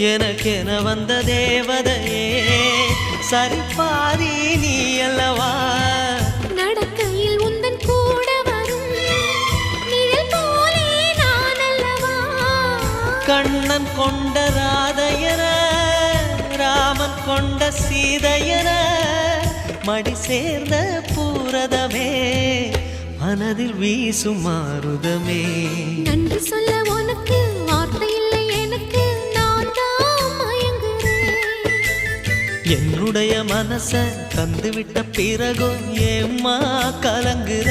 எனக்கென வந்த தேவதையே சரிபாதி நீ அல்லவா நடக்கையில் உந்தன் கூட வரும் நிழல் போலே நான் அல்லவா கண்ணன் கொண்ட ராதையர ராமன் கொண்ட சீதையர மடி சேர்ந்த பூரதமே மனதில் வீசும் மாருதமே நன்றி சொல்ல உனக்கு வார்த்தை இல்லை எனக்கு நான் தான் மயங்குறேன் என்னுடைய மனச தந்துவிட்ட பிறகும் ஏம்மா கலங்குற